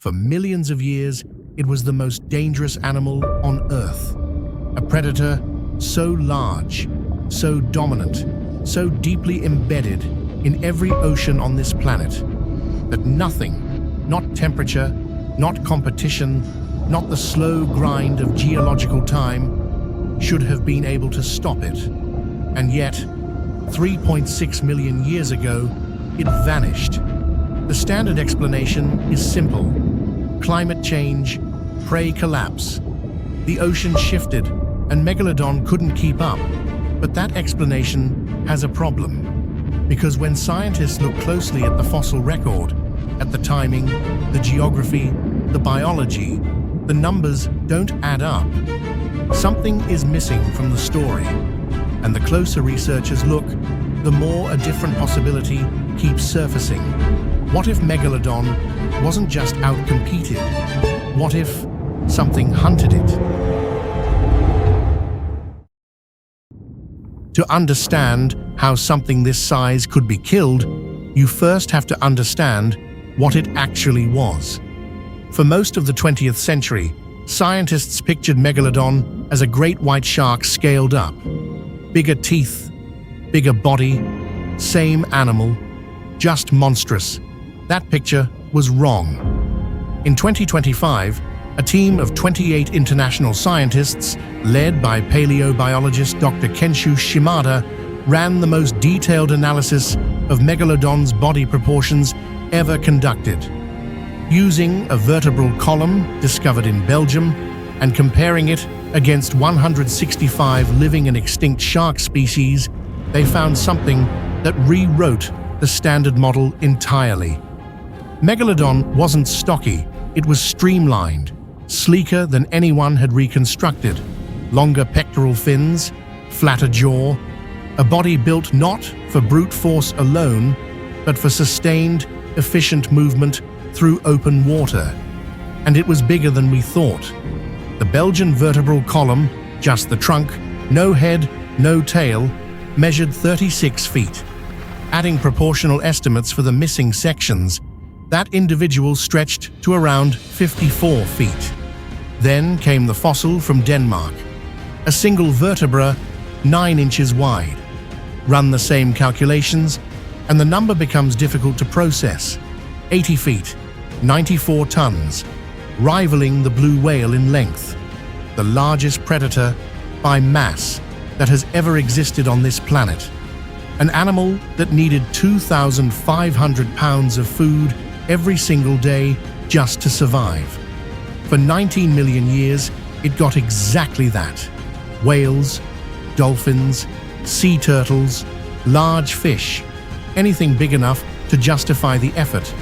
For millions of years, it was the most dangerous animal on Earth. A predator so large, so dominant, so deeply embedded in every ocean on this planet that nothing, not temperature, not competition, not the slow grind of geological time, should have been able to stop it. And yet, 3.6 million years ago, it vanished. The standard explanation is simple. Climate change, prey collapse. The ocean shifted and Megalodon couldn't keep up. But that explanation has a problem. Because when scientists look closely at the fossil record, at the timing, the geography, the biology, the numbers don't add up. Something is missing from the story. And the closer researchers look, the more a different possibility keeps surfacing. What if Megalodon wasn't just outcompeted? What if something hunted it? To understand how something this size could be killed, you first have to understand what it actually was. For most of the 20th century, scientists pictured Megalodon as a great white shark scaled up. Bigger teeth, bigger body, same animal, just monstrous. That picture was wrong. In 2025, a team of 28 international scientists, led by paleobiologist Dr. Kenshu Shimada, ran the most detailed analysis of Megalodon's body proportions ever conducted. Using a vertebral column discovered in Belgium and comparing it against 165 living and extinct shark species, they found something that rewrote the standard model entirely. Megalodon wasn't stocky, it was streamlined, sleeker than anyone had reconstructed. Longer pectoral fins, flatter jaw, a body built not for brute force alone, but for sustained, efficient movement through open water. And it was bigger than we thought. The Belgian vertebral column, just the trunk, no head, no tail, measured 36 feet. Adding proportional estimates for the missing sections, that individual stretched to around 54 feet. Then came the fossil from Denmark, a single vertebra 9 inches wide. Run the same calculations, and the number becomes difficult to process. 80 feet, 94 tons, rivaling the blue whale in length, the largest predator by mass that has ever existed on this planet. An animal that needed 2,500 pounds of food every single day just to survive. For 19 million years, it got exactly that. Whales, dolphins, sea turtles, large fish, anything big enough to justify the effort.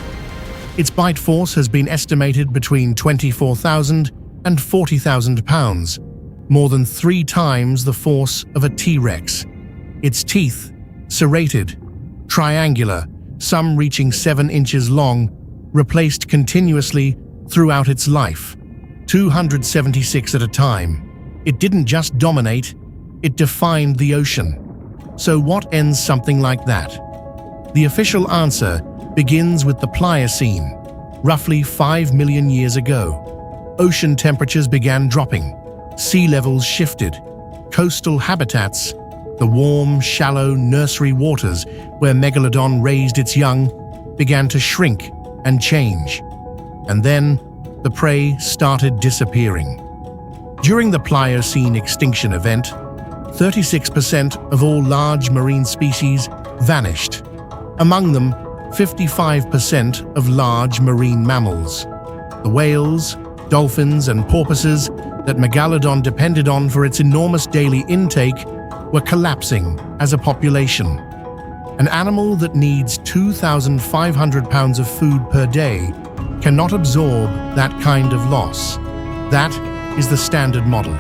Its bite force has been estimated between 24,000 and 40,000 pounds, more than 3 times the force of a T-Rex. Its teeth, serrated, triangular, some reaching 7 inches long, replaced continuously throughout its life, 276 at a time. It didn't just dominate, it defined the ocean. So what ends something like that? The official answer begins with the Pliocene, roughly 5 million years ago. Ocean temperatures began dropping, sea levels shifted, coastal habitats, the warm, shallow nursery waters where Megalodon raised its young, began to shrink and change. And then, the prey started disappearing. During the Pliocene extinction event, 36% of all large marine species vanished. Among them, 55% of large marine mammals. The whales, dolphins, and porpoises that Megalodon depended on for its enormous daily intake were collapsing as a population. An animal that needs 2,500 pounds of food per day cannot absorb that kind of loss. That is the standard model.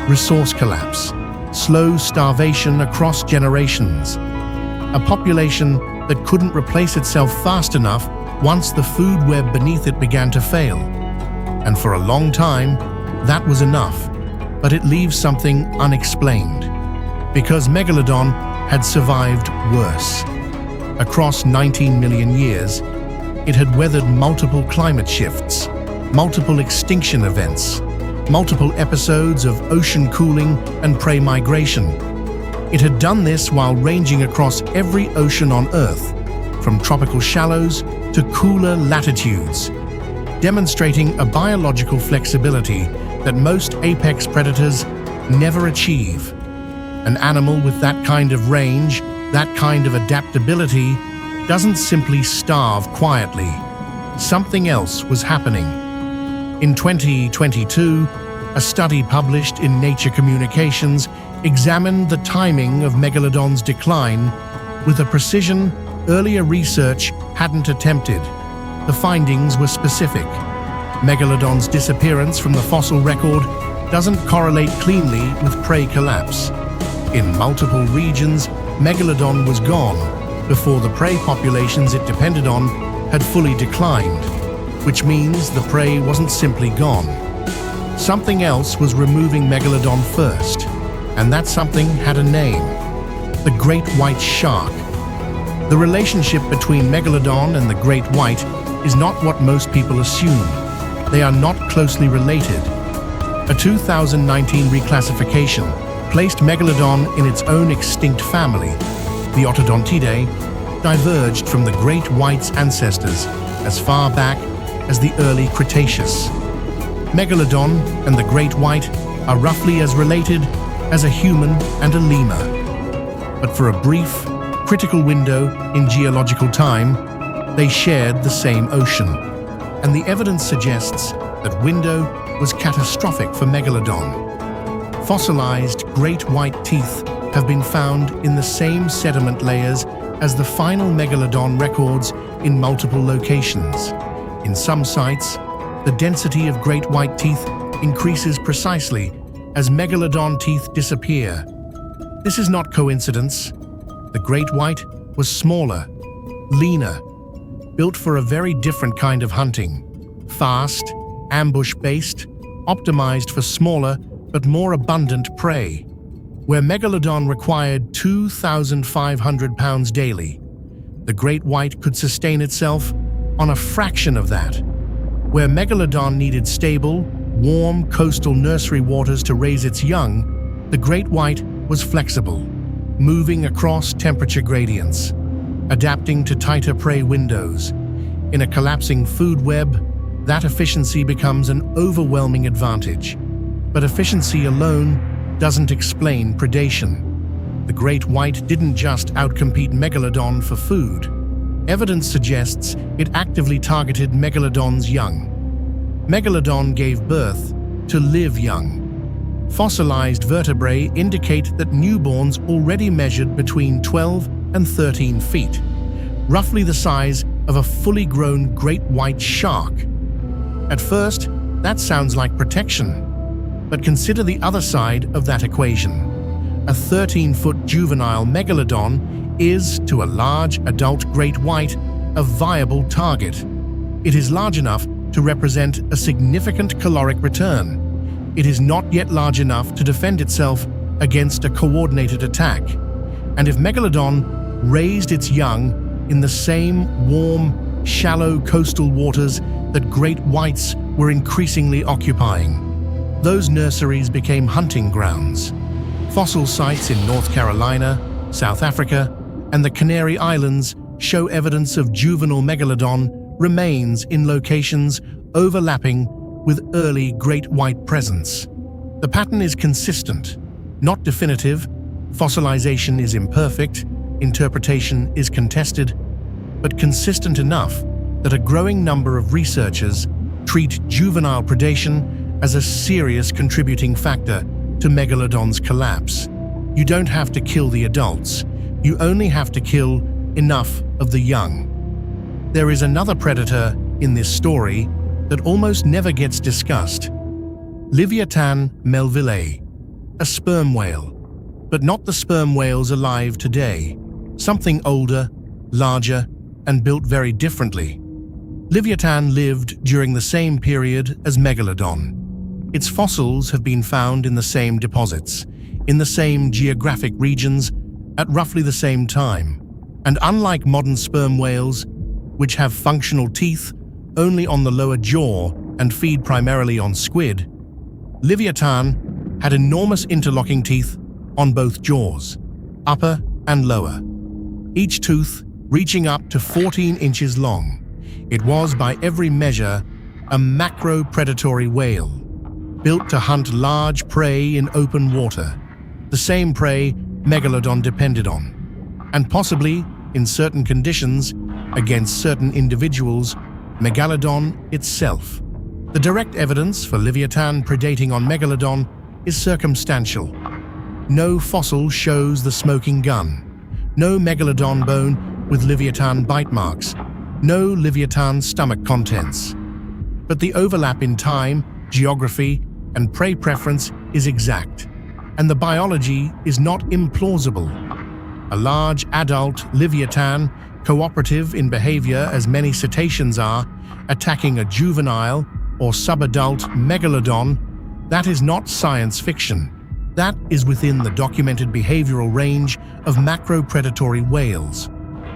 Resource collapse, slow starvation across generations. A population that couldn't replace itself fast enough once the food web beneath it began to fail. And for a long time, that was enough, but it leaves something unexplained. Because Megalodon had survived worse. Across 19 million years, it had weathered multiple climate shifts, multiple extinction events, multiple episodes of ocean cooling and prey migration. It had done this while ranging across every ocean on Earth, from tropical shallows to cooler latitudes, demonstrating a biological flexibility that most apex predators never achieve. An animal with that kind of range, that kind of adaptability, doesn't simply starve quietly. Something else was happening. In 2022, a study published in Nature Communications examined the timing of Megalodon's decline with a precision earlier research hadn't attempted. The findings were specific. Megalodon's disappearance from the fossil record doesn't correlate cleanly with prey collapse. In multiple regions, Megalodon was gone before the prey populations it depended on had fully declined, which means the prey wasn't simply gone. Something else was removing Megalodon first, and that something had a name: the great white shark. The relationship between Megalodon and the great white is not what most people assume. They are not closely related. A 2019 reclassification placed Megalodon in its own extinct family. The Ottodontidae diverged from the great white's ancestors as far back as the early Cretaceous. Megalodon and the great white are roughly as related as a human and a lemur. But for a brief, critical window in geological time, they shared the same ocean. And the evidence suggests that window was catastrophic for Megalodon. Fossilized great white teeth have been found in the same sediment layers as the final Megalodon records in multiple locations. In some sites, the density of great white teeth increases precisely as Megalodon teeth disappear. This is not coincidence. The great white was smaller, leaner, built for a very different kind of hunting. Fast, ambush-based, optimized for smaller but more abundant prey. Where Megalodon required 2,500 pounds daily, the great white could sustain itself on a fraction of that. Where Megalodon needed stable, warm coastal nursery waters to raise its young, the great white was flexible, moving across temperature gradients, adapting to tighter prey windows. In a collapsing food web, that efficiency becomes an overwhelming advantage. But efficiency alone doesn't explain predation. The great white didn't just outcompete Megalodon for food. Evidence suggests it actively targeted Megalodon's young. Megalodon gave birth to live young. Fossilized vertebrae indicate that newborns already measured between 12 and 13 feet, roughly the size of a fully grown great white shark. At first, that sounds like protection. But consider the other side of that equation. A 13-foot juvenile Megalodon is, to a large adult great white, a viable target. It is large enough to represent a significant caloric return. It is not yet large enough to defend itself against a coordinated attack. And if Megalodon raised its young in the same warm, shallow coastal waters that great whites were increasingly occupying, those nurseries became hunting grounds. Fossil sites in North Carolina, South Africa, and the Canary Islands show evidence of juvenile Megalodon remains in locations overlapping with early great white presence. The pattern is consistent, not definitive. Fossilization is imperfect, interpretation is contested, but consistent enough that a growing number of researchers treat juvenile predation as a serious contributing factor to Megalodon's collapse. You don't have to kill the adults, you only have to kill enough of the young. There is another predator in this story that almost never gets discussed. Livyatan melvillae, a sperm whale, but not the sperm whales alive today. Something older, larger, and built very differently. Livyatan lived during the same period as Megalodon. Its fossils have been found in the same deposits, in the same geographic regions, at roughly the same time. And unlike modern sperm whales, which have functional teeth only on the lower jaw and feed primarily on squid, Livyatan had enormous interlocking teeth on both jaws, upper and lower, each tooth reaching up to 14 inches long. It was, by every measure, a macro-predatory whale, built to hunt large prey in open water, the same prey Megalodon depended on, and possibly, in certain conditions, against certain individuals, Megalodon itself. The direct evidence for Livyatan predating on Megalodon is circumstantial. No fossil shows the smoking gun, no Megalodon bone with Livyatan bite marks, no Livyatan stomach contents. But the overlap in time, geography, and prey preference is exact, and the biology is not implausible. A large adult Livyatan, cooperative in behavior as many cetaceans are, attacking a juvenile or subadult Megalodon, that is not science fiction. That is within the documented behavioral range of macro-predatory whales.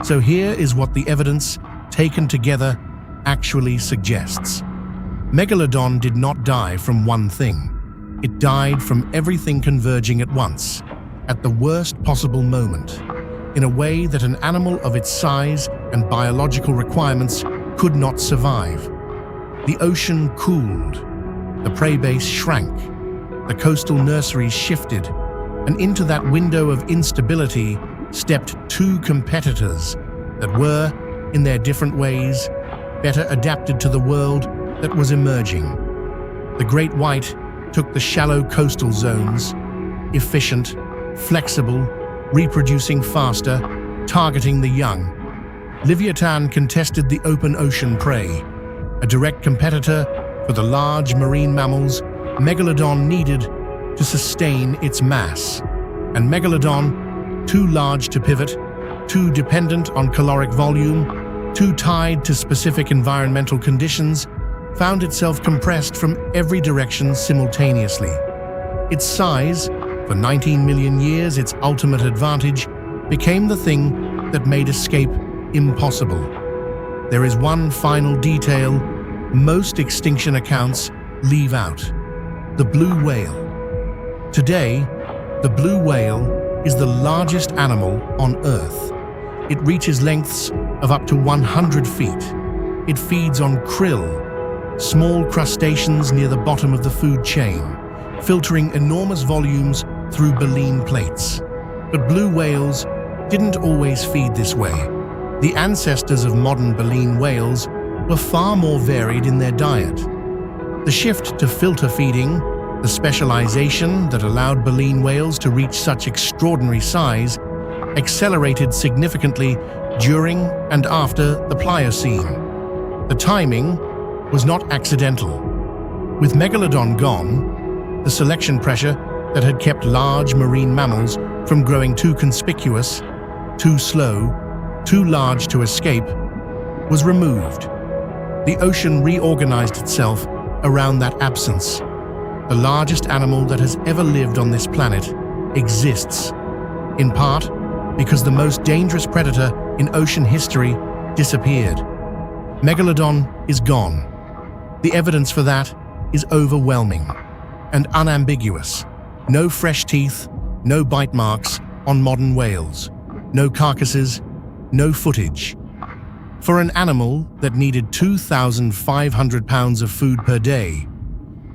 So here is what the evidence, taken together, actually suggests. Megalodon did not die from one thing. It died from everything converging at once, at the worst possible moment, in a way that an animal of its size and biological requirements could not survive. The ocean cooled, the prey base shrank, the coastal nurseries shifted, and into that window of instability stepped two competitors that were, in their different ways, better adapted to the world that was emerging. The great white took the shallow coastal zones, efficient, flexible, reproducing faster, targeting the young. Livyatan contested the open ocean prey, a direct competitor for the large marine mammals Megalodon needed to sustain its mass. And Megalodon, too large to pivot, too dependent on caloric volume, too tied to specific environmental conditions, found itself compressed from every direction simultaneously. Its size, for 19 million years its ultimate advantage, became the thing that made escape impossible. There is one final detail most extinction accounts leave out: the blue whale. Today, the blue whale is the largest animal on Earth. It reaches lengths of up to 100 feet. It feeds on krill, small crustaceans near the bottom of the food chain, filtering enormous volumes through baleen plates. But blue whales didn't always feed this way. The ancestors of modern baleen whales were far more varied in their diet. The shift to filter feeding, the specialization that allowed baleen whales to reach such extraordinary size, accelerated significantly during and after the Pliocene. The timing was not accidental. With Megalodon gone, the selection pressure that had kept large marine mammals from growing too conspicuous, too slow, too large to escape, was removed. The ocean reorganized itself around that absence. The largest animal that has ever lived on this planet exists, in part because the most dangerous predator in ocean history disappeared. Megalodon is gone. The evidence for that is overwhelming and unambiguous. No fresh teeth, no bite marks on modern whales, no carcasses, no footage. For an animal that needed 2,500 pounds of food per day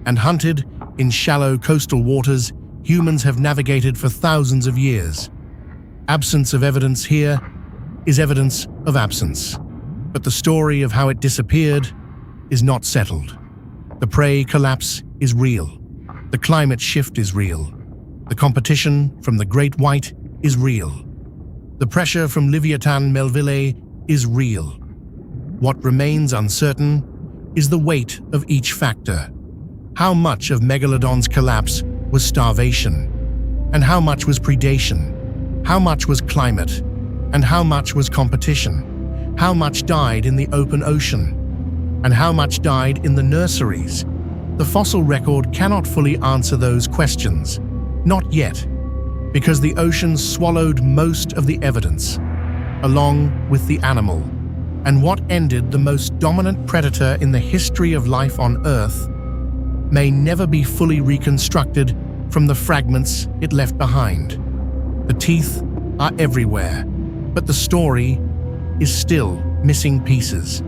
and hunted in shallow coastal waters humans have navigated for thousands of years, absence of evidence here is evidence of absence. But the story of how it disappeared is not settled. The prey collapse is real. The climate shift is real. The competition from the great white is real. The pressure from Livyatan Melville is real. What remains uncertain is the weight of each factor. How much of Megalodon's collapse was starvation? And how much was predation? How much was climate? And how much was competition? How much died in the open ocean? And how much died in the nurseries? The fossil record cannot fully answer those questions. Not yet, because the ocean swallowed most of the evidence, along with the animal. and what ended the most dominant predator in the history of life on Earth may never be fully reconstructed from the fragments it left behind. The teeth are everywhere, but the story is still missing pieces.